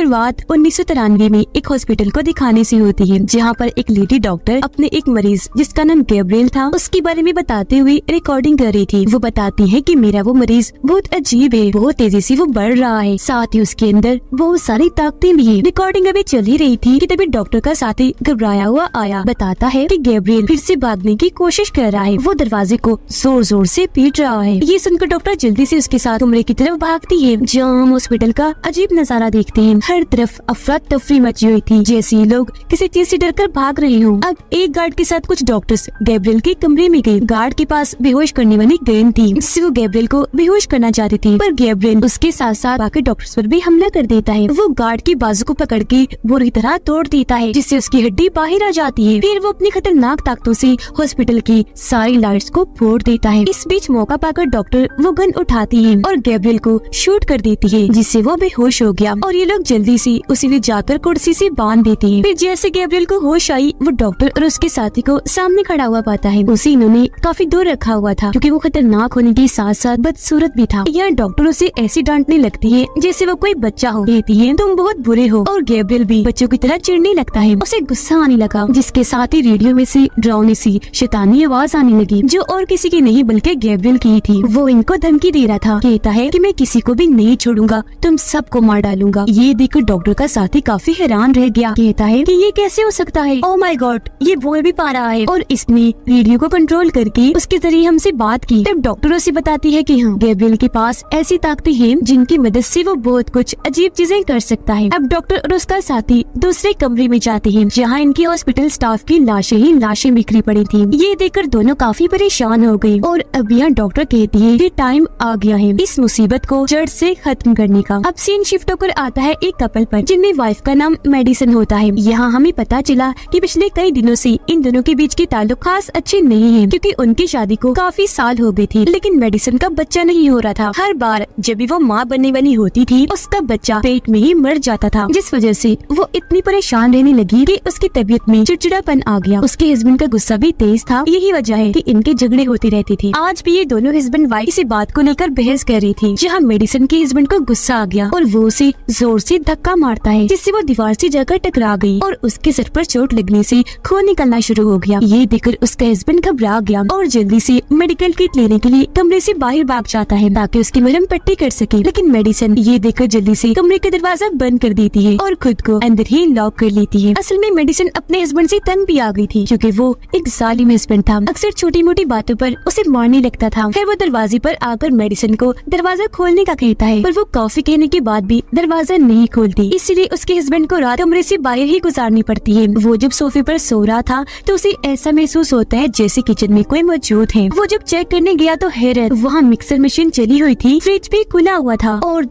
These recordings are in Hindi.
शुरुआत 1993 में एक हॉस्पिटल को दिखाने से होती है, जहाँ पर एक लेडी डॉक्टर अपने एक मरीज जिसका नाम गैब्रियल था उसके बारे में बताते हुए रिकॉर्डिंग कर रही थी। वो बताती है कि मेरा वो मरीज बहुत अजीब है, बहुत तेजी से वो बढ़ रहा है, साथ ही उसके अंदर बहुत सारी ताकतें भी है। रिकॉर्डिंग अभी चल ही रही थी कि तभी डॉक्टर का साथी घबराया हुआ आया। बताता है कि गैब्रियल फिर से भागने की कोशिश कर रहा है, वो दरवाजे को जोर जोर से पीट रहा है। ये सुनकर डॉक्टर जल्दी से उसके साथ कमरे की तरफ भागती है, जहाँ हम हॉस्पिटल का अजीब नजारा देखते हैं। हर तरफ अफरा तफरी मची हुई थी, जैसे लोग किसी चीज से डरकर भाग रहे हों। अब एक गार्ड के साथ कुछ डॉक्टर्स गैब्रियल के कमरे में गए। गार्ड के पास बेहोश करने वाली गेंद थी, जिससे वो गैब्रियल को बेहोश करना चाहती थी, पर गैब्रियल उसके साथ साथ बाकी डॉक्टर्स पर भी हमला कर देता है। वो गार्ड की बाजू को पकड़ के बुरी तरह तोड़ देता है, जिससे उसकी हड्डी बाहर आ जाती है। फिर वो अपनी खतरनाक ताकतों से हॉस्पिटल की सारी लाइट्स को फोड़ देता है। इस बीच मौका पाकर डॉक्टर वो गन उठाती है और गैब्रियल को शूट कर देती है, जिससे वो बेहोश हो गया और ये लोग जल्दी से उसे ले जाकर कुर्सी से बांध देते हैं। फिर जैसे गैब्रियल को होश आई, वो डॉक्टर और उसके साथी को सामने खड़ा हुआ पाता है। उसे इन्होंने काफी दूर रखा हुआ था, क्योंकि वो खतरनाक होने के साथ साथ बदसूरत भी था। यहाँ डॉक्टर उसे ऐसी डांटने लगती है जैसे वो कोई बच्चा हो। कहती है तुम बहुत बुरे हो, और गैब्रियल भी बच्चों की तरह चिढ़ने लगता है। उसे गुस्सा आने लगा, जिसके साथ ही रेडियो में से डरावनी सी शैतानी आवाज आने लगी, जो और किसी की नहीं बल्कि गैब्रियल की थी। वो इनको धमकी दे रहा था, कहता है कि मैं किसी को भी नहीं छोड़ूंगा, तुम सबको मार डालूंगा। ये देखकर डॉक्टर का साथी काफी हैरान रह गया। कहता है कि ये कैसे हो सकता है, ओह माय गॉड, ये बोल भी पा रहा है और इसने रेडियो को कंट्रोल करके उसके जरिए हमसे बात की। तब डॉक्टर उसे बताती है कि हाँ, गैब्रियल के पास ऐसी ताकतें हैं जिनकी मदद से वो बहुत कुछ अजीब चीजें कर सकता है। अब डॉक्टर और उसका साथी दूसरे कमरे में जाते हैं, जहाँ इनकी हॉस्पिटल स्टाफ की लाशें ही लाशें बिखरी पड़ी थी। ये देखकर दोनों काफी परेशान हो गयी और अब यहाँ डॉक्टर कहती है कि टाइम आ गया है इस मुसीबत को जड़ से खत्म करने का। अब सीन शिफ्ट होकर आता है एक कपल पर, जिनमें वाइफ का नाम मेडिसन होता है। यहाँ हमें पता चला कि पिछले कई दिनों से इन दोनों के बीच के ताल्लुक खास अच्छे नहीं हैं, क्योंकि उनकी शादी को काफी साल हो गए थे, लेकिन मेडिसन का बच्चा नहीं हो रहा था। हर बार जब भी वो माँ बनने वाली होती थी, उसका बच्चा पेट में ही मर जाता था, जिस वजह से वो इतनी परेशान रहने लगी कि उसकी तबीयत में चिड़चिड़ापन आ गया। उसके हस्बैंड का गुस्सा भी तेज था। यही वजह है कि इनके झगड़े होते रहते थे। आज भी ये दोनों हस्बैंड वाइफ इसी बात को लेकर बहस कर रही थी, जहाँ मेडिसन के हस्बैंड को गुस्सा आ गया और वो उसे जोर से धक्का मारता है, जिससे वो दीवार से जाकर टकरा गई और उसके सर पर चोट लगने से खून निकलना शुरू हो गया। ये देखकर उसका हस्बैंड घबरा गया और जल्दी से मेडिकल किट लेने के लिए कमरे से बाहर भाग जाता है, ताकि उसकी मरहम पट्टी कर सके। लेकिन मेडिसन ये देखकर जल्दी से कमरे का दरवाजा बंद कर देती है और खुद को अंदर ही लॉक कर लेती है। असल में मेडिसन अपने हस्बैंड से तंग भी आ गई थी, क्योंकि वो एक जालिम हस्बैंड था, अक्सर छोटी मोटी बातों पर उसे मारने लगता था। फिर वो दरवाजे पर आकर मेडिसन को दरवाजा खोलने का कहता है, पर वो काफी कहने के बाद भी दरवाजा नहीं खोलती। इसलिए उसके हस्बैंड को रात कमरे से बाहर ही गुजारनी पड़ती है। वो जब सोफे पर सो रहा था तो उसे ऐसा महसूस होता है जैसे किचन में कोई मौजूद है। वो जब चेक करने गया तो हैरत, वहाँ मिक्सर मशीन चली हुई थी, फ्रिज भी खुला हुआ था और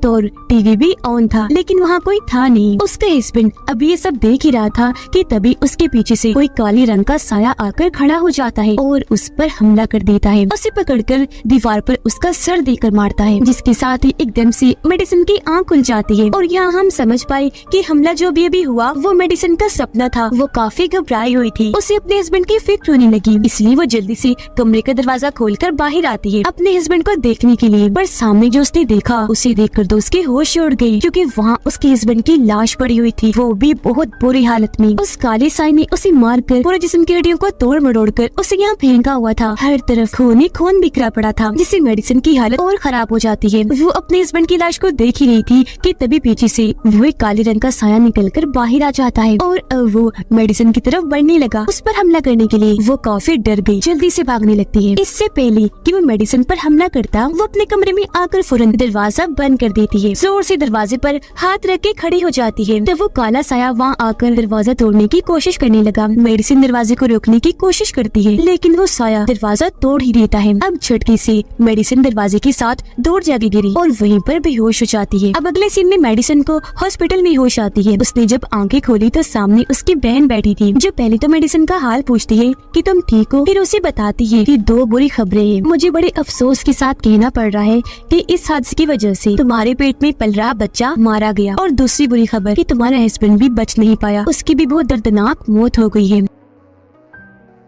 टीवी भी ऑन था, लेकिन वहाँ कोई था नहीं। उसका हस्बैंड अब ये सब देख ही रहा था कि तभी उसके पीछे से कोई काले रंग का साया आकर खड़ा हो जाता है और उस पर हमला कर देता है। उसे पकड़कर दीवार पर उसका सर देकर मारता है, जिसके साथ ही एकदम से मेडिसन की आंख खुल जाती है और यहाँ हम समझ पाए कि हमला जो भी अभी हुआ वो मेडिसन का सपना था। वो काफी घबराई हुई थी, उसे अपने हस्बैंड की फिक्र होने लगी, इसलिए वो जल्दी से कमरे का दरवाजा खोलकर बाहर आती है अपने हस्बैंड को देखने के लिए। पर सामने जो उसने देखा, उसे देखकर तो उसके होश उड़ गई, क्योंकि वहाँ उसके हस्बैंड की लाश पड़ी हुई थी, वो भी बहुत बुरी हालत में। उस काले साई ने उसे मारकर पूरे जिस्म की हड्डियों को तोड़ मरोड़ कर उसे यहाँ फेंका हुआ था। हर तरफ खून ही खून बिखरा पड़ा था, जिससे मेडिसन की हालत और खराब हो जाती है। वो अपने हस्बैंड की लाश को देख ही रही थी कि तभी पीछे से वो एक काले रंग का साया निकलकर बाहर आ जाता है और वो मेडिसन की तरफ बढ़ने लगा। उस पर हमला करने के लिए वो काफी डर गई, जल्दी से भागने लगती है। इससे पहले कि वो मेडिसन पर हमला करता, वो अपने कमरे में आकर फौरन दरवाजा बंद कर देती है। जोर से दरवाजे पर हाथ रख के खड़ी हो जाती है। तब वो काला साया वहाँ आकर दरवाजा तोड़ने की कोशिश करने लगा। मेडिसन दरवाजे को रोकने की कोशिश करती है, लेकिन वो साया दरवाजा तोड़ ही देता है। अब झटके से मेडिसन दरवाजे के साथ दूर जाके गिरी और वहीं पर बेहोश हो जाती है। अब अगले सीन में मेडिसन को हॉस्पिटल में होश आती है। उसने जब आंखें खोली तो सामने उसकी बहन बैठी थी, जो पहले तो मेडिसन का हाल पूछती है कि तुम ठीक हो, फिर उसे बताती है कि दो बुरी खबरें हैं। मुझे बड़े अफसोस के साथ कहना पड़ रहा है कि इस हादसे की वजह से तुम्हारे पेट में पल रहा बच्चा मारा गया, और दूसरी बुरी खबर कि तुम्हारा हस्बैंड भी बच नहीं पाया, उसकी भी बहुत दर्दनाक मौत हो गई है।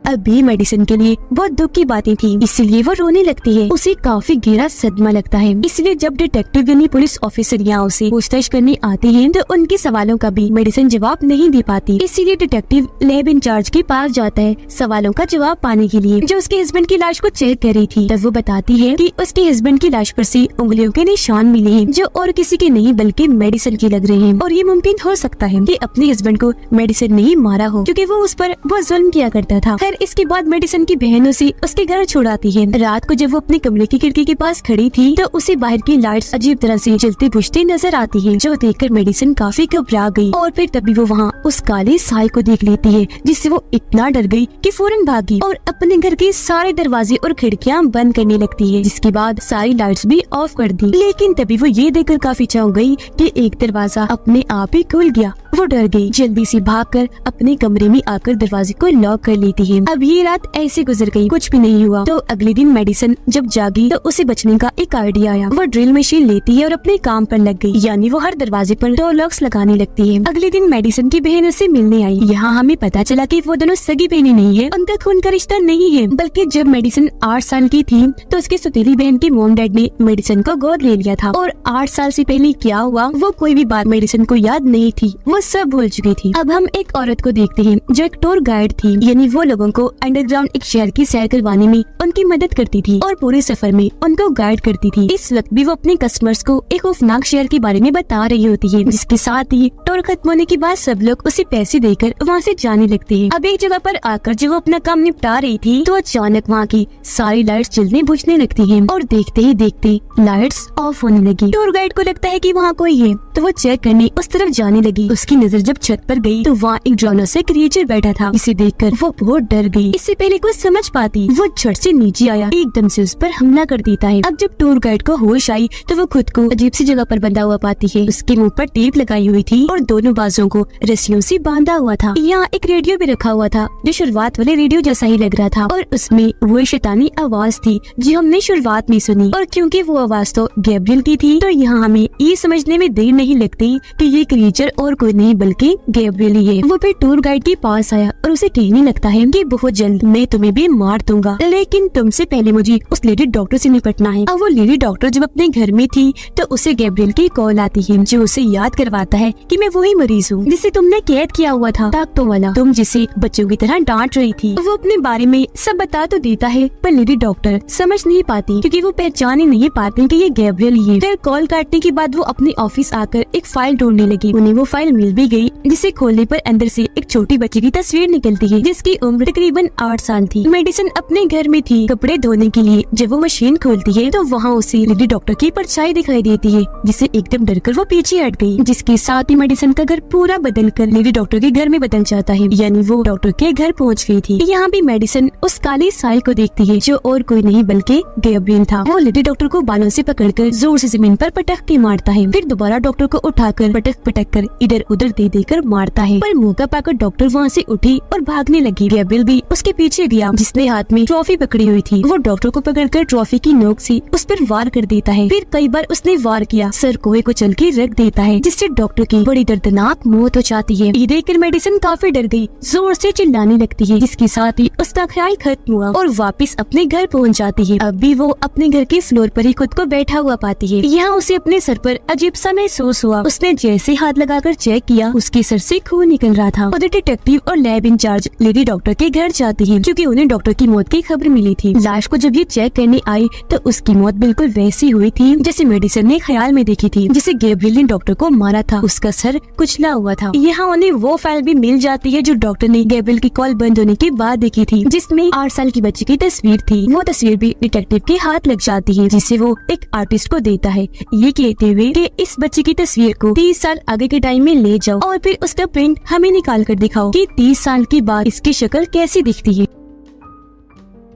अभी मेडिसिन के लिए बहुत दुख की बातें थी, इसलिए वो रोने लगती है। उसे काफी गहरा सदमा लगता है। इसलिए जब डिटेक्टिव यानी पुलिस ऑफिसर यहाँ उसे पूछताछ करने आते हैं तो उनके सवालों का भी मेडिसिन जवाब नहीं दे पाती। इसीलिए डिटेक्टिव लैब इंचार्ज के पास जाता है सवालों का जवाब पाने के लिए, जो उसके हस्बैंड की लाश को चेक कर रही थी। तब वो बताती है कि उसके हस्बैंड की लाश पर से उंगलियों के निशान मिले हैं, जो और किसी के नहीं बल्कि मेडिसिन के लग रहे हैं। और ये मुमकिन हो सकता है कि अपने हस्बैंड को मेडिसिन नहीं मारा हो, क्योंकि वो उस पर बहुत जुल्म किया करता था। फिर इसके बाद मेडिसिन की बहन उसे उसके घर छोड़ाती है। रात को जब वो अपने कमरे की खिड़की के पास खड़ी थी तो उसे बाहर की लाइट्स अजीब तरह से जलती बुझती नजर आती है, जो देखकर मेडिसिन काफी घबरा गई। और फिर तभी वो वहाँ उस काले साय को देख लेती है, जिससे वो इतना डर गई कि फौरन भागी और अपने घर के सारे दरवाजे और खिड़कियाँ बंद करने लगती है। जिसके बाद सारी लाइट्स भी ऑफ कर दी। लेकिन तभी वो ये देखकर काफी चौंक गई कि एक दरवाजा अपने आप ही खुल गया। वो डर गई, जल्दी से भागकर अपने कमरे में आकर दरवाजे को लॉक कर लेती है। अब ये रात ऐसे गुजर गई, कुछ भी नहीं हुआ। तो अगले दिन मेडिसिन जब जागी तो उसे बचने का एक आइडिया आया। वो ड्रिल मशीन लेती है और अपने काम पर लग गई, यानी वो हर दरवाजे पर डोर लॉक्स लगाने लगती है। अगले दिन मेडिसिन की बहन उससे मिलने आई। यहाँ हमें पता चला कि वो दोनों सगी बहनें नहीं है, उनका खून का रिश्ता नहीं है, बल्कि जब मेडिसिन 8 साल की थी तो उसकी सौतेली बहन के मॉम डैड ने मेडिसिन को गोद ले लिया था। और 8 साल से पहले क्या हुआ वो कोई भी बात मेडिसिन को याद नहीं थी, वो सब भूल चुकी थी। अब हम एक औरत को देखते हैं जो एक टूर गाइड थी, यानी वो लोगों को अंडरग्राउंड एक शहर की सैर करवाने में उनकी मदद करती थी और पूरे सफर में उनको गाइड करती थी। इस वक्त भी वो अपने कस्टमर्स को एक खौफनाक शहर के बारे में बता रही होती है, जिसके साथ ही टूर खत्म होने के बाद सब लोग उसे पैसे देकर वहाँ से जाने लगते हैं। अब एक जगह पर आकर जब वो अपना काम निपटा रही थी तो अचानक वहाँ की सारी लाइट्स जलने बुझने लगती हैं और देखते ही देखते लाइट्स ऑफ होने लगी। टूर गाइड को लगता है कि वहाँ कोई है, तो वो चेक करने उस तरफ जाने लगी। उसकी नजर जब छत पर गई तो वहाँ एक डरावना सा क्रिएचर बैठा था। इसे देखकर वो बहुत डर गई। इससे पहले कुछ समझ पाती वो झट से नीचे आया, एकदम से उस पर हमला कर देता है। अब जब टूर गाइड को होश आई तो वो खुद को अजीब सी जगह पर बंधा हुआ पाती है। उसके मुंह पर टेप लगाई हुई थी और दोनों बाजों को रस्सियों से बांधा हुआ था। यहाँ एक रेडियो भी रखा हुआ था, जो शुरुआत वाले रेडियो जैसा ही लग रहा था और उसमें वो शैतानी आवाज थी जो हमने शुरुआत में सुनी। और क्योंकि वो आवाज तो गैब्रियल की थी तो यहाँ हमें ये समझने में देर नहीं लगती कि ये क्रिएचर और कोई नहीं बल्कि गैब्रियल ही है। वो फिर टूर गाइड के पास आया और उसे कहने लगता है कि बहुत जल्द मैं तुम्हें भी मार दूंगा, लेकिन तुमसे पहले मुझे उस लेडी डॉक्टर से निपटना है। अब वो लेडी डॉक्टर जब अपने घर में थी तो उसे गैब्रियल की कॉल आती है, जो उसे याद करवाता है कि मैं वही मरीज हूँ जिसे तुमने कैद किया हुआ था, ताकतों वाला, तुम जिसे बच्चों की तरह डांट रही थी। वो अपने बारे में सब बता तो देता है, पर लेडी डॉक्टर समझ नहीं पाती क्योंकि वो पहचान ही नहीं पाते कि ये गैब्रियल ही है। फिर कॉल काटने के बाद वो अपने ऑफिस आकर एक फाइल ढूंढने लगी। उन्हें वो फाइल मिल भी गई, जिसे खोलने पर अंदर से एक छोटी बच्ची की तस्वीर निकलती है, जिसकी उम्र तकरीबन 8 साल थी। मेडिसिन अपने घर में थी कपड़े धोने के लिए। जब वो मशीन खोलती है तो वहाँ उसे लेडी डॉक्टर की परछाई दिखाई देती है, जिसे एकदम डरकर वो पीछे हट गई। जिसके साथ ही मेडिसिन का घर पूरा बदलकर लेडी डॉक्टर के घर में बदल जाता है, यानी वो डॉक्टर के घर पहुँच गई थी। यहाँ भी मेडिसिन उस काली साय को देखती है, जो और कोई नहीं बल्कि गैब्रियल था। वो लेडी डॉक्टर को बालों से पकड़कर जोर से जमीन पर पटक के मारता है, फिर दोबारा डॉक्टर को उठाकर पटक कर इधर उधर दे देकर मारता है। पर मौका पाकर डॉक्टर वहाँ से उठी और भागने लगी। गैब्रियल भी उसके पीछे गया, जिसने हाथ में ट्रॉफी पकड़ी हुई थी। वो डॉक्टर को पकड़कर ट्रॉफी की नोक से उस पर वार कर देता है। फिर कई बार उसने वार किया, सर कोहे को चल के रख देता है, जिससे डॉक्टर की बड़ी दर्दनाक मौत हो जाती है। ये देखकर मेडिसिन काफी डर गई, जोर से चिल्लाने लगती है, जिसके साथ ही उसका ख्याल खत्म हुआ और वापस अपने घर पहुँच जाती है। अब भी वो अपने घर के फ्लोर पर ही खुद को बैठा हुआ पाती है। यहाँ उसे अपने सर पर अजीब सा महसूस हुआ। उसने जैसे हाथ लगाकर चेक किया, उसके सर से खून निकल रहा था। उधर डिटेक्टिव और लैब इंचार्ज लेडी डॉक्टर के घर जाती है, क्योंकि उन्हें डॉक्टर की मौत की खबर मिली थी। लाश को जब ये चेक करने आई तो उसकी मौत बिल्कुल वैसी हुई थी जैसे मेडिसिन ने ख्याल में देखी थी, जिसे गैब्रियल ने डॉक्टर को मारा था। उसका सर कुचला हुआ था। यहाँ उन्हें वो फाइल भी मिल जाती है जो डॉक्टर ने गैब्रियल की कॉल बंद होने के बाद देखी थी, जिसमें 8 साल की बच्ची की तस्वीर थी। वो तस्वीर भी डिटेक्टिव के हाथ लग जाती है, जिसे वो एक आर्टिस्ट को देता है, ये कहते हुए कि इस बच्ची की तस्वीर को 30 साल आगे के टाइम में ले जाओ और फिर उसका प्रिंट हमें निकाल कर दिखाओ कि 30 साल के बाद इसकी शक्ल कैसी दिखती है।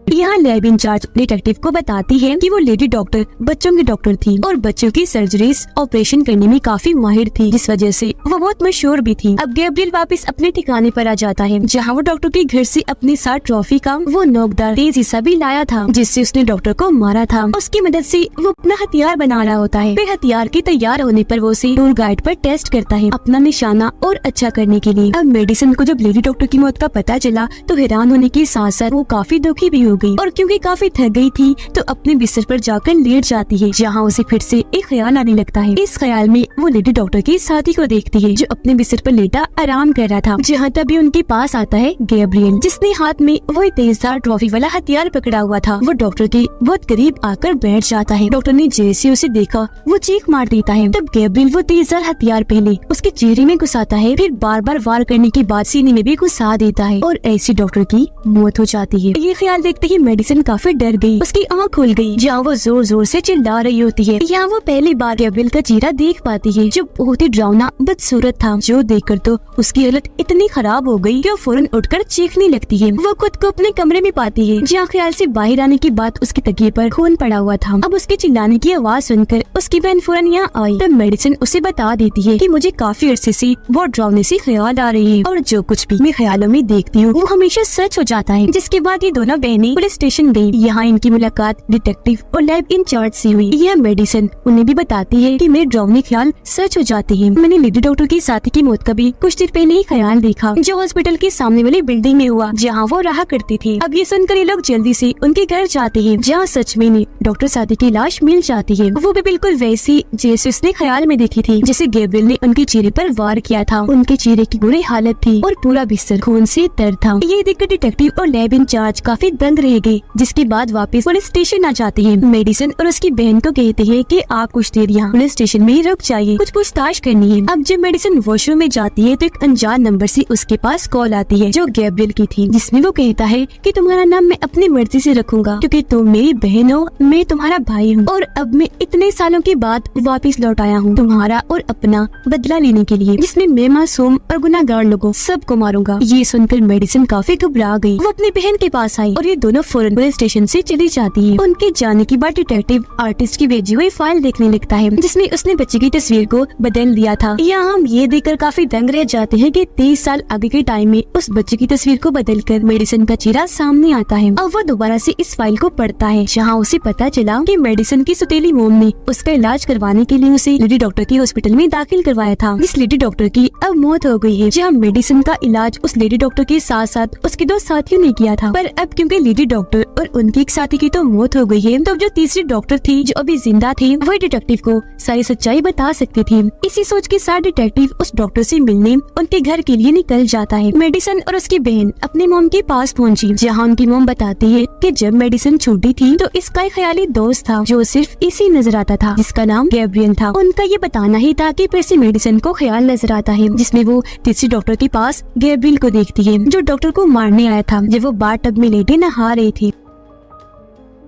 यहाँ लैब इंचार्ज डिटेक्टिव को बताती है कि वो लेडी डॉक्टर बच्चों की डॉक्टर थी और बच्चों की सर्जरीज ऑपरेशन करने में काफी माहिर थी, जिस वजह से वो बहुत मशहूर भी थी। अब गैब्रियल वापस अपने ठिकाने पर आ जाता है, जहाँ वो डॉक्टर के घर से अपने साथ ट्रॉफी का वो नोकदार तेज हिस्सा भी लाया था, जिससे उसने डॉक्टर को मारा था। उसकी मदद से वो अपना हथियार बना रहा होता है। फिर हथियार के तैयार होने पर वो उसे टूर गाइड पर टेस्ट करता है अपना निशाना और अच्छा करने के लिए। अब मेडिसिन को जब लेडी डॉक्टर की मौत का पता चला तो हैरान होने के साथ साथ वो काफी दुखी भी हो गई, और क्योंकि काफी थक गई थी तो अपने बिस्तर पर जाकर लेट जाती है, जहाँ उसे फिर से एक ख्याल आने लगता है। इस ख्याल में वो लेडी डॉक्टर के साथी को देखती है जो अपने बिस्तर पर लेटा आराम कर रहा था, जहाँ तभी उनके पास आता है गैब्रियल, जिसने हाथ में वही तेजधार ट्रॉफी वाला हथियार पकड़ा हुआ था। वो डॉक्टर के बहुत करीब आकर बैठ जाता है। डॉक्टर ने जैसे उसे देखा वो चीख मार देता है। तब गैब्रियल वो तेजधार हथियार पहले उसके चेहरे में घुसाता है, फिर बार बार वार करने के बाद सीने में भी घुसा देता है, और ऐसी डॉक्टर की मौत हो जाती है। ये ख्याल देखते ही मेडिसिन काफी डर गई, उसकी आँख खुल गई, जहाँ वो जोर जोर से चिल्ला रही होती है। यहाँ वो पहली बार गैब्रियल का चेहरा देख पाती है जो बहुत ही डरावना बदसूरत था, जो देखकर तो उसकी हालत इतनी खराब हो गई कि वो फौरन उठकर चीखने लगती है। वो खुद को अपने कमरे में पाती है, जहाँ ख्याल से बाहर आने के बाद उसके तकिए पर खून पड़ा हुआ था। अब उसके चिल्लाने की आवाज सुनकर उसकी बहन फौरन यहाँ आई। तब मेडिसिन उसे बता देती है कि मुझे काफी अरसे से बहुत डरावने सी ख्याल आ रही है, और जो कुछ भी मैं ख्यालों में देखती हूँ वो हमेशा सच हो जाता है। जिसके बाद ये दोनों बहनें पुलिस स्टेशन गयी। यहाँ इनकी मुलाकात डिटेक्टिव और लैब इंचार्ज से हुई। यह मेडिसिन उन्हें भी बताती है कि मेरे डरावने ख्याल सच हो जाते हैं। मैंने लेडी डॉक्टर की साथी की मौत का भी कुछ देर पहले ही ख्याल देखा, जो हॉस्पिटल के सामने वाली बिल्डिंग में हुआ, जहाँ वो रहा करती थी। अब ये सुनकर ये लोग जल्दी से उनके घर जाते हैं, जहाँ सच में डॉक्टर साथी की लाश मिल जाती है। वो भी बिल्कुल वैसी जैसे उसने ख्याल में देखी थी, जैसे गैब्रियल ने उनके चेहरे पर वार किया था। उनके चेहरे की बुरी हालत थी और पूरा बिस्तर खून से तर था। ये देखकर डिटेक्टिव और लैब इंचार्ज काफी दंग रह गए, जिसके बाद वापस पुलिस स्टेशन आ जाते हैं। मेडिसिन और उसकी बहन को कहते हैं कि आप कुछ देर यहाँ पुलिस स्टेशन में ही रुक जाइए, कुछ पूछताछ करनी है। अब जब मेडिसिन वॉशरूम में जाती है तो एक अनजान नंबर से उसके पास कॉल आती है, जो गैब्रियल की थी, जिसमें वो कहता है कि तुम्हारा नाम मैं अपनी मर्जी से रखूंगा, क्योंकि तुम मेरी बहन हो, मैं तुम्हारा भाई हूँ, और अब मैं इतने सालों के बाद वापस लौट आया हूँ तुम्हारा और अपना बदला लेने के लिए, जिसमें मैं मासूम और गुनाहगार लोगों सबको मारूंगा। ये सुनकर मेडिसिन काफी घबरा गई। वो अपनी बहन के पास आई और ये दोनों फौरन पुलिस स्टेशन से चली जाती है। उनके जाने के बाद डिटेक्टिव आर्टिस्ट की भेजी हुई फाइल देखने लगता है, जिसमें उसने बच्चे की तस्वीर को बदल दिया था। यहाँ हम ये देखकर काफी दंग रह जाते हैं कि 30 साल आगे के टाइम में उस बच्चे की तस्वीर को बदलकर मेडिसिन का चेहरा सामने आता है। अब वो दोबारा से इस फाइल को पढ़ता है, जहाँ उसे पता चला कि मेडिसिन की सौतेली मोम ने उसका इलाज करवाने के लिए उसे लेडी डॉक्टर के हॉस्पिटल में दाखिल करवाया था। इस लेडी डॉक्टर की अब मौत हो गई है, जहाँ मेडिसिन का इलाज उस लेडी डॉक्टर के साथ साथ उसके 2 साथियों ने किया था। पर अब क्योंकि लेडी डॉक्टर और उनकी एक साथी की तो मौत हो गई है, तो जो तीसरी डॉक्टर थी जो अभी जिंदा थी, वही डिटेक्टिव को सारी सच्चाई बता सकती थी। इसी सोच के साथ डिटेक्टिव उस डॉक्टर से मिलने उनके घर के लिए निकल जाता है। मेडिसिन और उसकी बहन अपनी मोम के पास पहुंची, जहां उनकी मोम बताती है कि जब मेडिसिन छोटी थी तो इसका एक ख्याली दोस्त था जो सिर्फ इसी नजर आता था, जिसका नाम गैब्रियल था। उनका ये बताना ही था कि फिर से मेडिसिन को ख्याल नजर आता है, जिसमें वो तीसरी डॉक्टर के पास गैब्रियल को देखती है, जो डॉक्टर को मारने आया था जब वो बाथ टब में लेटे नहा रही थी।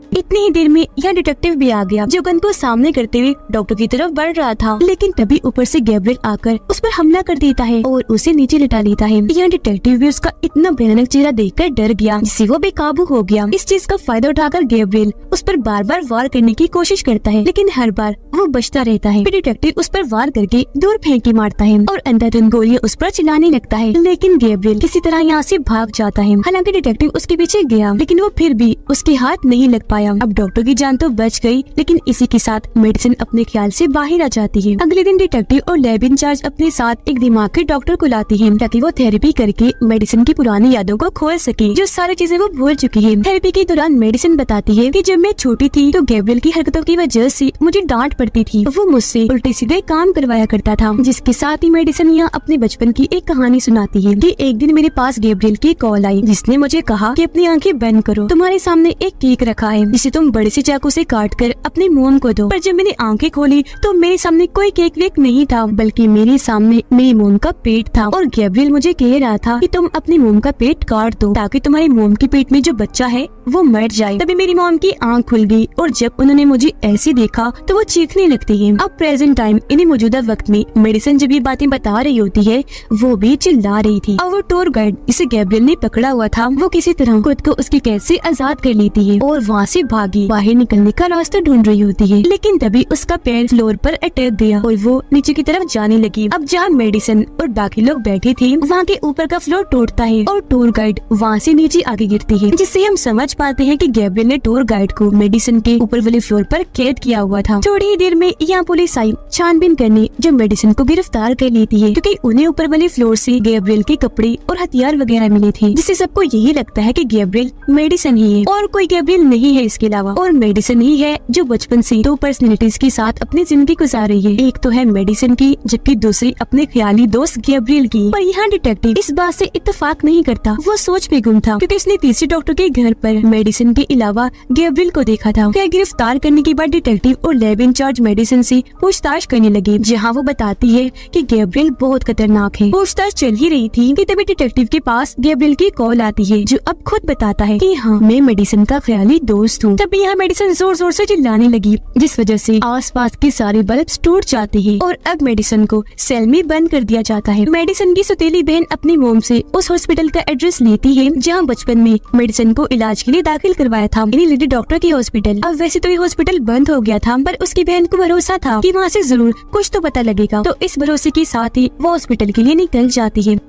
इतनी ही देर में यह डिटेक्टिव भी आ गया, जो गन को सामने करते हुए डॉक्टर की तरफ बढ़ रहा था, लेकिन तभी ऊपर से गैब्रियल आकर उस पर हमला कर देता है और उसे नीचे लिटा लेता है। यह डिटेक्टिव भी उसका इतना भयानक चेहरा देखकर डर गया, जिससे वो बेकाबू हो गया। इस चीज का फायदा उठाकर गैब्रियल उस पर बार बार वार करने की कोशिश करता है, लेकिन हर बार वो बचता रहता है। फिर डिटेक्टिव उस पर वार करके दूर फेंक के मारता है और अंधाधुंध गोलियां उस पर चलाने लगता है, लेकिन गैब्रियल किसी तरह यहाँ से भाग जाता है। हालांकि डिटेक्टिव उसके पीछे गया, लेकिन वो फिर भी उसके हाथ नहीं लग पाया। अब डॉक्टर की जान तो बच गई, लेकिन इसी के साथ मेडिसिन अपने ख्याल से बाहर आ जाती है। अगले दिन डिटेक्टिव और लैब इंचार्ज अपने साथ एक दिमाग के डॉक्टर को लाती है, ताकि वो थेरेपी करके मेडिसिन की पुरानी यादों को खोल सके, जो सारी चीजें वो भूल चुकी है। थेरेपी के दौरान मेडिसिन बताती है कि जब मैं छोटी थी तो गैब्रियल की हरकतों की वजह से मुझे डांट पड़ती थी। वो मुझसे उल्टे सीधे काम करवाया करता था, जिसके साथ ही मेडिसिन यहाँ अपने बचपन की एक कहानी सुनाती है कि एक दिन मेरे पास गैब्रियल की कॉल आई, जिसने मुझे कहा कि अपनी आंखें बंद करो, तुम्हारे सामने एक केक रखा है जिसे तुम बड़े से चाकू से काट कर अपनी मोम को दो। पर जब मैंने आंखें खोली तो मेरे सामने कोई केक वेक नहीं था, बल्कि मेरे सामने मेरी मोम का पेट था। और गैब्रियल मुझे कह रहा था कि तुम अपनी मोम का पेट काट दो ताकि तुम्हारी मोम के पेट में जो बच्चा है वो मर जाए। तभी मेरी मोम की आंख खुल गई और जब उन्होंने मुझे ऐसे देखा तो वो चीखने लगती है। अब प्रेजेंट टाइम इन्हीं मौजूदा वक्त में मेडिसिन जब ये बातें बता रही होती है वो भी चिल्ला रही थी। और वो टूर गाइड जिसे गैब्रियल ने पकड़ा हुआ था वो किसी तरह खुद को उसकी कैद से आजाद कर लेती है और वहाँ से भागी बाहर निकलने का रास्ता ढूंढ रही होती है। लेकिन तभी उसका पैर फ्लोर पर अटक गया और वो नीचे की तरफ जाने लगी। अब जहाँ मेडिसिन और बाकी लोग बैठे थे वहाँ के ऊपर का फ्लोर टूटता है और टूर गाइड वहाँ से नीचे आगे गिरती है, जिससे हम समझ पाते हैं कि गैब्रियल ने टूर गाइड को मेडिसिन के ऊपर वाले फ्लोर पर कैद किया हुआ था। थोड़ी ही देर में यहाँ पुलिस आई छानबीन करने, जो मेडिसिन को गिरफ्तार कर लेती है क्योंकि उन्हें ऊपर वाले फ्लोर से गैब्रियल के कपड़े और हथियार वगैरह मिले थे, जिससे सबको यही लगता है कि गैब्रियल मेडिसिन ही है और कोई गैब्रियल नहीं है इसके अलावा। और मेडिसिन ही है जो बचपन से दो पर्सनैलिटीज के साथ अपनी जिंदगी गुजार रही है, एक तो है मेडिसिन की जबकि दूसरी अपने ख्याली दोस्त गैब्रियल की। पर यहाँ डिटेक्टिव इस बात से इत्तेफाक नहीं करता, वो सोच में गुम था क्योंकि उसने तीसरे डॉक्टर के घर पर मेडिसिन के अलावा गैब्रियल को देखा था। क्या गिरफ्तार करने के बाद डिटेक्टिव और लैब इंचार्ज मेडिसिन से पूछताछ करने लगे, जहाँ वो बताती है कि गैब्रियल बहुत खतरनाक है। पूछताछ चल ही रही थी कि तभी डिटेक्टिव के पास गैब्रियल की कॉल आती है, जो अब खुद बताता है कि हाँ मैं मेडिसिन का ख्याली दोस्त हूँ। तभी यहाँ मेडिसिन जोर जोर से चिल्लाने लगी, जिस वजह से आसपास के सारे बल्ब टूट जाते हैं और अब मेडिसिन को सेल में बंद कर दिया जाता है। मेडिसिन की सौतेली बहन अपनी मोम से उस हॉस्पिटल का एड्रेस लेती है जहाँ बचपन में मेडिसिन को इलाज के लिए दाखिल करवाया था, यानी लेडी डॉक्टर की हॉस्पिटल। अब वैसे तो ये हॉस्पिटल बंद हो गया था, पर उसकी बहन को भरोसा था कि वहाँ से जरूर कुछ तो पता लगेगा, तो इस भरोसे के साथ ही वो हॉस्पिटल के लिए निकल जाती है।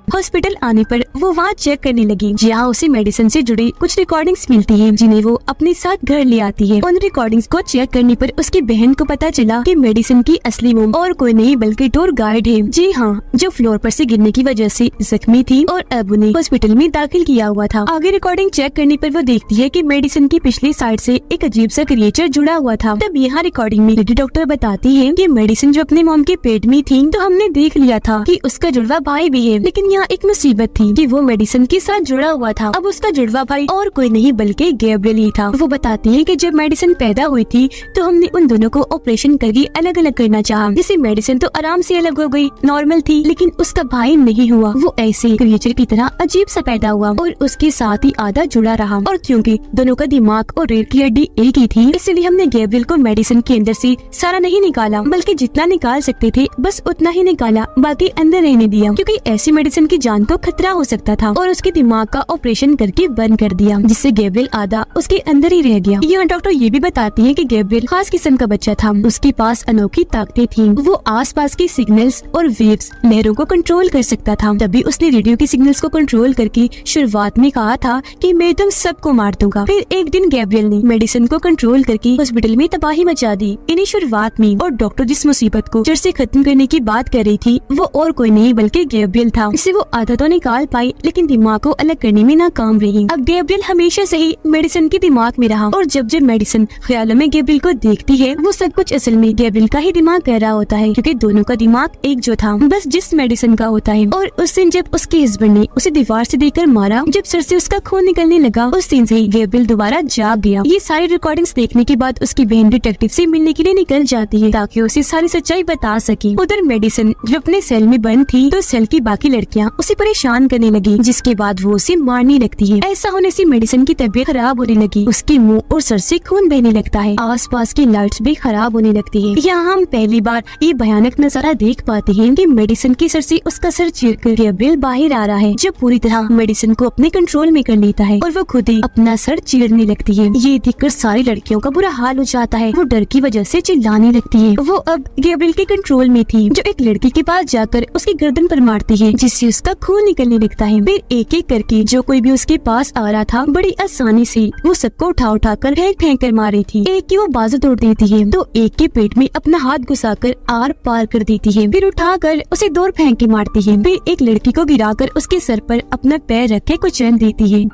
हॉस्पिटल आने पर वो वहाँ चेक करने लगी, जहाँ उसे मेडिसिन से जुड़ी कुछ रिकॉर्डिंग्स मिलती हैं, जिन्हें वो अपने साथ घर ले आती है। उन रिकॉर्डिंग्स को चेक करने पर उसकी बहन को पता चला कि मेडिसिन की असली मोम और कोई नहीं बल्कि टूर गाइड है। जी हाँ, जो फ्लोर पर से गिरने की वजह से जख्मी थी और अब उन्हें हॉस्पिटल में दाखिल किया हुआ था। आगे रिकॉर्डिंग चेक करने पर वो देखती है कि मेडिसिन की पिछली साइड से एक अजीब सा क्रिएचर जुड़ा हुआ था। तब यहाँ रिकॉर्डिंग में लेडी डॉक्टर बताती है कि मेडिसिन जो अपने मोम के पेट में थी तो हमने देख लिया था कि उसका जुड़वा भाई भी है, लेकिन यहाँ एक मुसीबत थी कि वो मेडिसिन के साथ जुड़ा हुआ था। अब उसका जुड़वा भाई और कोई नहीं बल्कि गैब्रियल ही था। वो बताती है कि जब मेडिसिन पैदा हुई थी तो हमने उन दोनों को ऑपरेशन करके अलग अलग करना चाहा, जिससे मेडिसिन तो आराम से अलग हो गई, नॉर्मल थी, लेकिन उसका भाई नहीं हुआ। वो ऐसे क्रिएचर की तरह अजीब सा पैदा हुआ और उसके साथ ही आधा जुड़ा रहा। और क्योंकि दोनों का दिमाग और रीढ़ की हड्डी एक ही थी, इसलिए हमने गैब्रियल को मेडिसिन के अंदर से सारा नहीं निकाला, बल्कि जितना निकाल सकते थे बस उतना ही निकाला, बाकी अंदर रहने दिया, क्योंकि ऐसी मेडिसिन की जान को खतरा हो सकता था। और उसके दिमाग का ऑपरेशन करके बंद कर दिया, जिससे गैब्रियल आधा उसके अंदर ही रह गया। यहाँ डॉक्टर ये भी बताती है कि गैब्रियल खास किस्म का बच्चा था, उसके पास अनोखी ताकतें थी। वो आसपास की सिग्नल्स और वेव्स लहरों को कंट्रोल कर सकता था। तभी उसने रेडियो की सिग्नल्स को कंट्रोल करके शुरुआत में कहा था कि मैं तुम सबको मार दूंगा। फिर एक दिन गैब्रियल ने मेडिसिन को कंट्रोल करके हॉस्पिटल में तबाही मचा दी। इन्हीं शुरुआत में और डॉक्टर जिस मुसीबत को जड़ से खत्म करने की बात कर रही थी वो और कोई नहीं बल्कि गैब्रियल था। इससे वो आधा तो निकाल पाई, लेकिन दिमाग को अलग करने में नाकाम रही। अब गैब्रियल हमेशा से ही मेडिसिन के दिमाग में रहा और जब जब मेडिसिन ख्यालों में गैब्रियल को देखती है वो सब कुछ असल में गैब्रियल का ही दिमाग कह रहा होता है, क्योंकि दोनों का दिमाग एक जो था बस जिस मेडिसिन का होता है। और उस दिन जब उसके हस्बैंड ने उसे दीवार से देकर मारा, जब सर से उसका खून निकलने लगा, उस दिन से ही गैब्रियल दोबारा जाग गया। ये सारी रिकॉर्डिंग्स देखने के बाद उसकी बहन डिटेक्टिव से मिलने के लिए निकल जाती है ताकि उसे सारी सच्चाई बता सके। उधर मेडिसिन जो अपने सेल में बंद थी तो सेल की बाकी लड़कियां उसे परेशान करने लगी, जिसके बाद वो उसे मारने लगती है। ऐसा होने से मेडिसिन की तबीयत खराब होने लगी, उसके मुंह और सर से खून बहने लगता है, आसपास की लाइट्स भी खराब होने लगती है। यहाँ हम पहली बार ये भयानक नजारा देख पाते हैं कि मेडिसिन के सर से उसका सर चीरकर गैब्रियल बाहर आ रहा है, जो पूरी तरह मेडिसिन को अपने कंट्रोल में कर लेता है और वो खुद ही अपना सर चीरने लगती है। ये देखकर सारी लड़कियों का बुरा हाल हो जाता है, वो डर की वजह से चिल्लाने लगती है। वो अब गैब्रियल के कंट्रोल में थी, जो एक लड़की के पास जाकर उसकी गर्दन पर मारती है, जिससे उसका खून निकलने लगता है। फिर एक एक करके जो कोई भी उसके पास आ रहा था बड़ी आसानी से वो सबको उठा कर फेंक कर मार रही थी। एक की वो बाजू तोड़ देती है तो एक के पेट में अपना हाथ घुसाकर आर पार कर देती है, फिर उठाकर उसे दूर फेंक के मारती है। फिर एक लड़की को गिराकर उसके सर पर अपना पैर रख के कुचल देती है।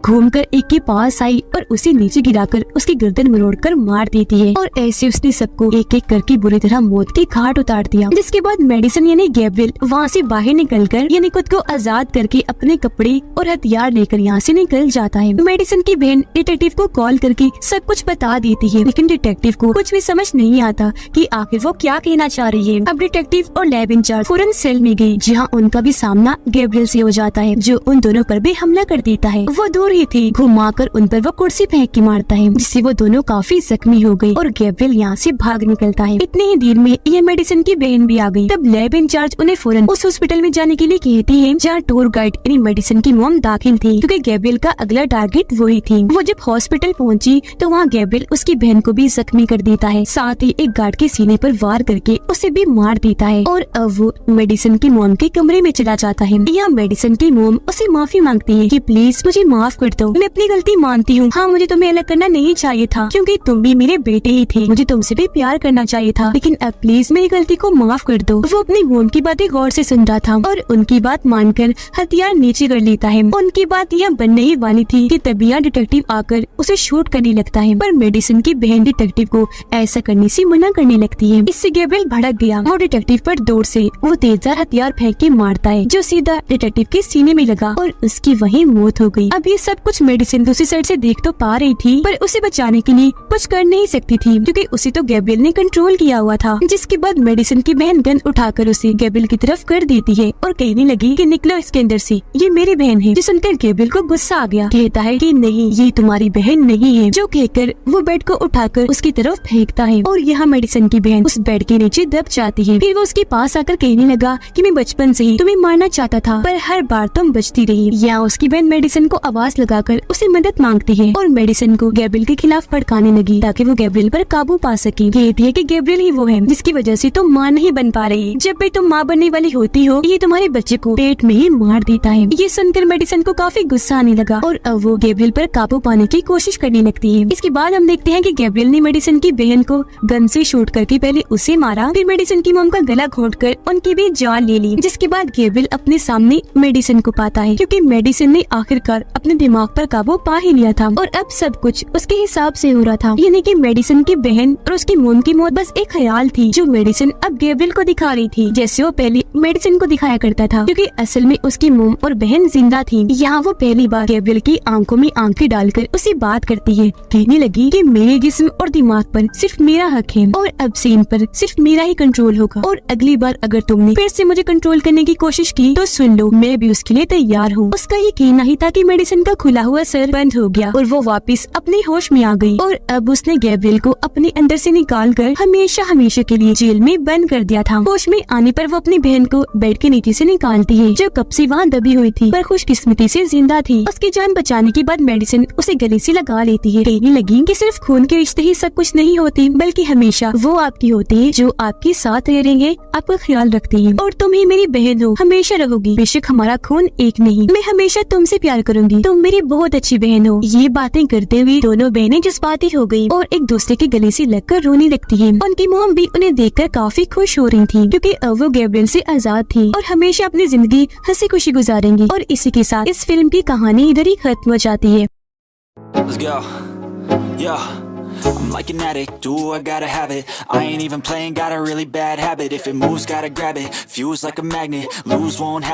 घूमकर एक के पास आई और उसे नीचे गिराकर उसकी गर्दन मरोड़कर मार देती है और ऐसे उसने सबको एक एक करके बुरी तरह मौत के घाट उतार दिया। जिसके बाद मेडिसन यानी गैब्रियल वहाँ से बाहर निकलकर यानी खुद को आजाद करके अपने कपड़े और हथियार लेकर यहाँ से निकल जाता है। मेडिसन की बहन डिटेक्टिव को कॉल करके सब कुछ बता देती है, लेकिन डिटेक्टिव को कुछ भी समझ नहीं आता कि आखिर वो क्या कहना चाह रही है। अब डिटेक्टिव और लैब इंचार्ज फौरन सेल में गई, जहाँ उनका भी सामना गैब्रियल से हो जाता है, जो उन दोनों पर भी हमला कर देता है। वो दूर ही थे, घुमाकर उन पर वो कुर्सी फेंक के मारता है, जिससे वो दोनों काफी जख्मी हो गई और गैब्रियल यहाँ से भाग निकलता है। इतनी ही देर में ये मेडिसन की बहन भी आ गई। तब लैब इंचार्ज उन्हें फौरन उस हॉस्पिटल में जाने के लिए कहती है जहाँ टूर गाइड यानी मेडिसन की मॉम दाखिल थी, क्योंकि गैब्रियल का अगला टारगेट वही थी। वो जब हॉस्पिटल पहुंची तो वहाँ गैब्रियल उसकी बहन को भी जख्मी कर देता है, साथ ही एक गार्ड के सीने पर वार करके उसे भी मार देता है और अब वो मेडिसन की मॉम के कमरे में चला जाता है। यहाँ मेडिसन की मॉम उसे माफी मांगती है कि प्लीज मुझे माफ कर दो, मैं अपनी गलती मानती हूँ। हाँ, मुझे तुम्हें अलग करना नहीं चाहिए था, क्योंकि तुम भी मेरे बेटे ही थे, मुझे तुमसे भी प्यार करना चाहिए था, लेकिन अब प्लीज मेरी गलती को माफ कर दो। वो अपनी मॉम की बातें गौर से सुन रहा था और उनकी बात मानकर हथियार नीचे कर लेता है। उनकी बात यह बनने ही वाली थी कि तभी यहाँ डिटेक्टिव आकर उसे शूट करने लगता है, पर मेडिसन की बहन डिटेक्टिव को ऐसा करने से मना करने लगती है। इससे गैब्रियल भड़क गया और डिटेक्टिव पर दूर से वो तेजधार हथियार फेंक के मारता है, जो सीधा डिटेक्टिव के सीने में लगा और उसकी वहीं मौत हो गई। अब ये सब कुछ मेडिसन दूसरी साइड से देख तो पा रही थी, पर उसे बचाने के लिए कुछ कर नहीं सकती थी, क्योंकि उसे तो गैब्रियल ने कंट्रोल किया हुआ था। जिसके बाद मेडिसन की बहन गन उठाकर उसे गैब्रियल की तरफ कर देती है और कहने लगी कि निकलो इसके अंदर से, ये मेरी बहन है। जो सुनकर गैब्रियल को गुस्सा आ गया, कहता है कि नहीं, ये तुम्हारी बहन नहीं है, जो कहकर वो बेड को उठाकर उसकी तरफ फेंकता है और यहाँ मेडिसन की बहन उस बेड के नीचे दब जाती है। फिर वो उसके पास आकर कहने लगा कि मैं बचपन से ही तुम्हें मारना चाहता था, पर हर बार तुम बचती रही। यहाँ उसकी बहन मेडिसन को आवाज लगाकर उसे मदद मांगती है और मेडिसन को गैब्रियल के खिलाफ भड़काने लगी ताकि वो गैब्रियल पर काबू पा सके। कहती है कि गैब्रियल ही वो है जिसकी वजह से तुम माँ नहीं बन पा रही, जब भी तुम माँ बनने वाली होती हो ये तुम्हारे बच्चे को पेट में ही मार देता है। ये सुनकर मेडिसन को काफी गुस्सा आने लगा और अब वो गैब्रियल पर काबू पाने की कोशिश करने लगती है। इसके बाद हम देखते हैं कि गैब्रियल ने मेडिसन की बहन को गन से शूट करके पहले उसे मारा, फिर मेडिसन की मॉम का गला घोंटकर उनकी भी जान ले ली। जिसके बाद गैब्रियल अपने सामने मेडिसन को पाता है, क्योंकि मेडिसन ने आखिरकार अपने दिमाग पर काबू पा ही लिया था और अब सब कुछ उसके हिसाब से हो रहा था। यानी कि मेडिसन की बहन और उसकी मॉम की मौत बस एक ख्याल थी, जो मेडिसन अब गैब्रियल को दिखा रही थी, जैसे वो पहले मेडिसन को दिखाया करता था, क्योंकि असल में उसकी मॉम और बहन जिंदा थी। यहाँ वो पहली बार गैब्रियल की आंखों में आंखें डालकर उसे बात करती है, कहने लगी कि मेरे जिस्म और दिमाग पर सिर्फ मेरा हक है और अब से इन पर सिर्फ मेरा ही कंट्रोल होगा, और अगली बार अगर तुमने फिर से मुझे कंट्रोल करने की कोशिश की तो सुन लो, मैं भी उसके लिए तैयार हूँ। उसका ये कहना ही था कि मेडिसन का खुला हुआ सर बंद हो गया और वो वापस अपने होश में आ गई और अब उसने गैब्रियल को अपने अंदर से निकालकर हमेशा हमेशा के लिए जेल में बंद कर दिया था। होश में आने पर वो अपनी बहन को बेड के नीचे से निकालती है, जो कब से वहाँ दबी हुई थी पर खुशकिस्मती से जिंदा थी। उसकी जान बचाने के बाद मेडिसन उसे गले से लगा लेती है, कहने लगी कि सिर्फ खून के रिश्ते ही सब कुछ नहीं होते, बल्कि हमेशा वो आपकी होती है जो आपके साथ रहेंगे, आपका ख्याल रखती है, और तुम ही मेरी बहन हो, हमेशा रहोगी। बेशक हमारा खून एक नहीं, मैं हमेशा तुमसे प्यार करूंगी, तुम मेरी बहुत अच्छी बहन हो। ये बातें करते हुए दोनों बहनें जज्बाती हो गई और एक दूसरे के गले से लगकर रोने लगती है। उनकी मॉम भी उन्हें देखकर काफी खुश हो रही थी, क्योंकि अब वो गैब्रियल से आजाद थी और हमेशा अपनी जिंदगी हंसी खुशी गुजारेंगी। और इसी के साथ इस फिल्म की कहानी इधर ही खत्म हो जाती है। Let's go. Yeah. I'm like an addict, do I gotta have it. I ain't even playing, got a really bad habit. If it moves, gotta grab it. Fuse like a magnet, lose, won't have